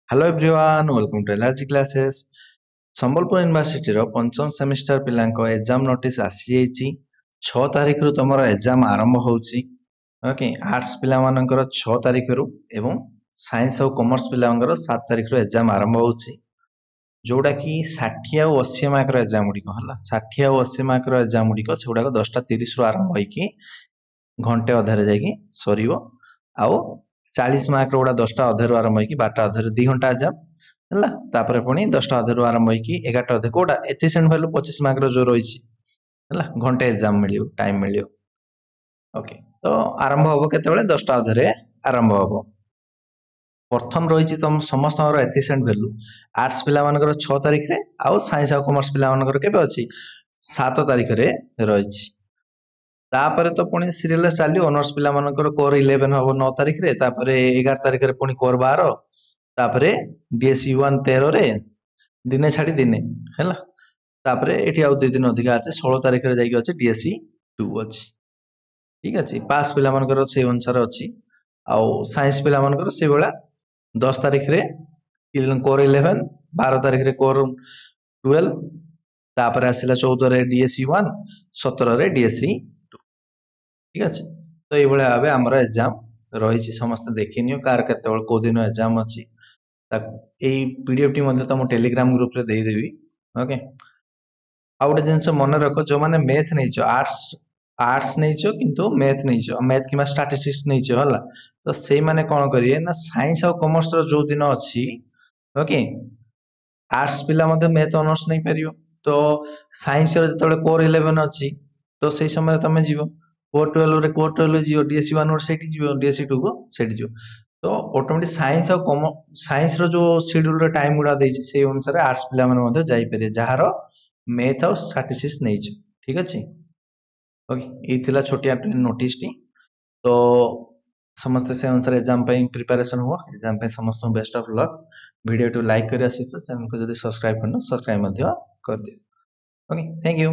Hello everyone, welcome to LRG classes. Sambalpur ୟୁନିଭର୍ସିଟିର ପଞ୍ଚମ semester ପିଲାଙ୍କ ଏକ୍ଜାମ ନୋଟିସ୍ ଆସିଯାଇଛି। 6 ତାରିଖରୁ ତମର ଏକ୍ଜାମ ଆରମ୍ଭ ହେଉଛି। ଓକେ, ଆର୍ଟ୍ସ ପିଲାମାନଙ୍କର 6 ତାରିଖରୁ ଏବଂ ସାଇନ୍ସ ଆଉ କମର୍ସ ପିଲାଙ୍କର 7 ତାରିଖରୁ ଏକ୍ଜାମ ଆରମ୍ଭ ହେଉଛି। ଯୋଉଟା କି 60 ଆଉ 80 ମାର୍କର ଏକ୍ଜାମ ଗୁଡ଼ିକ ହେଲା। 60 ଆଉ 80 ମାର୍କର ଏକ୍ଜାମ ଗୁଡ଼ିକ ସେଗୁଡ଼ାକ 10:30 ରୁ ଆରମ୍ଭ ହେଇକି ଘଣ୍ଟେ ଅଧରେ ଯାଇକି ସରିବ। ଆଉ 40 ମାର୍କର ଗୁଡ଼ା 10ଟା ଅଧେରୁ ଆରମ୍ଭ ହେଇକି 12ଟା ଅଧରେ 2 ଘଣ୍ଟା ଏକ୍ଜାମ ହେଲା। ତାପରେ ପୁଣି 10ଟା ଅଧେରୁ ଆରମ୍ଭ ହେଇକି 11ଟା ଅଧେ କୋଉଟା ଏଫିସିଏଣ୍ଟ ଭ୍ୟାଲୁ 25 ମାର୍କର ଯୋଉ ରହିଛି ହେଲା, ଘଣ୍ଟେ ଏକ୍ଜାମ ମିଳିବ, ଟାଇମ ମିଳିବ। ଓକେ, ତ ଆରମ୍ଭ ହବ କେତେବେଳେ? 10ଟା ଅଧରେ ଆରମ୍ଭ ହବ। ପ୍ରଥମ ରହିଛି ତମ ସମସ୍ତଙ୍କର ଏଫିସିଏଣ୍ଟ ଭ୍ୟାଲୁ। ଆର୍ଟ୍ସ ପିଲାମାନଙ୍କର 6 ତାରିଖରେ ଆଉ ସାଇନ୍ସ ଆଉ କମର୍ସ ପିଲାମାନଙ୍କର କେବେ ଅଛି? 7 ତାରିଖରେ ରହିଛି। ତାପରେ ତ ପୁଣି ସିରିୟଲ ଚାଲିବ। ଅନର୍ସ ପିଲାମାନଙ୍କର କୋର 11 ହବ 9 ତାରିଖରେ, ତାପରେ 11 ତାରିଖରେ ପୁଣି କୋର 12, ତାପରେ DSE 1 13ରେ, ଦିନେ ଛାଡ଼ି ଦିନେ ହେଲା। ତାପରେ ଏଠି ଆଉ 2 ଦିନ ଅଧିକା ଅଛି, 16 ତାରିଖରେ ଯାଇକି ଅଛି DSE 2 ଅଛି। ଠିକ ଅଛି, ପାସ୍ ପିଲାମାନଙ୍କର ସେଇ ଅନୁସାରେ ଅଛି। ଆଉ ସାଇନ୍ସ ପିଲାମାନଙ୍କର ସେଇଭଳିଆ 10 ତାରିଖରେ କୋର 11, 12 ତାରିଖରେ କୋର 12, ତାପରେ ଆସିଲା 14ରେ DSE 1, 17ରେ DSE 2। ঠিক আছে, তো এইভাবে ভাবে আমরা এক্সাম রয়েছে। সমস্ত দেখিনিও কার কেতবেলে কোউ দিন এক্সাম ଅଛି। এই পিডিএফ টি মধ্যে তো টেলিগ্রাম গ্रुप রে ଦେଇଦେବି। ଓକେ, ଆଉ ଗୋଟେ ଜିନିଷ ମନେ ରଖ, ଯୋଉମାନେ ମ୍ୟାଥ ନେଇଛ, ଆର୍ଟ୍ସ ନେଇଛ କିନ୍ତୁ ମ୍ୟାଥ ନେଇଛ, ମ୍ୟାଥ କିମ୍ବା ଷ୍ଟାଟିଷ୍ଟିକ୍ସ ନେଇଛ ହେଲା, ତ ସେଇମାନେ କଣ କରିବେ ନା ସାଇନ୍ସ ଆଉ କମର୍ସ ର ଯୋଉ ଦିନ ଅଛି, ଓକେ, ଆର୍ଟ୍ସ ପିଲା ମଧ୍ୟ ମ୍ୟାଥ ଅନର୍ସ ନେଇ ପାରିବ। ତ ସାଇନ୍ସ ର ଯେତେବେଳେ କୋର 11 ଅଛି, ତ ସେଇ ସମୟରେ ତମେ ଯିବ କୋର 12 ରେ, କୋର 12 ଯିବ, DSE 1 ର ସେଇଠି ଯିବ, DSE 2 କୁ ସେଇଠି ଯିବ। ତ ଅଟୋମେଟିକ ସାଇନ୍ସ ଆଉ ସାଇନ୍ସ ର ଯୋଉ ଶିଡ୍ୟୁଲ ର ଟାଇମ ଗୁଡା ଦେଇଛି ସେଇ ଅନୁସାରେ ଆର୍ଟ୍ସ ପିଲାମାନେ ମଧ୍ୟ ଯାଇପାରିବେ, ଯାହାର ମ୍ୟାଥ ଆଉ ଷ୍ଟାଟିଷ୍ଟିକ୍ସ ନେଇଛ। ଠିକ ଅଛି, ଓକେ, ଏଇ ଥିଲା ଛୋଟିଆ ନୋଟିସ ଟି। ତ ସମସ୍ତେ ସେ ଅନୁସାରେ ଏକ୍ଜାମ ପାଇଁ ପ୍ରିପାରେସନ ହୁଅ। ଏକ୍ଜାମ ପାଇଁ ସମସ୍ତଙ୍କୁ ବେଷ୍ଟ ଅଫ ଲକ୍। ଭିଡ଼ିଓ ଟି ଲାଇକ୍ କରି ଆସିଛ, ଚ୍ୟାନେଲକୁ ଯଦି ସବସ୍କ୍ରାଇବ କରିନ ସବସ୍କ୍ରାଇବ ମଧ୍ୟ କରିଦିଅ। Okay, thank you.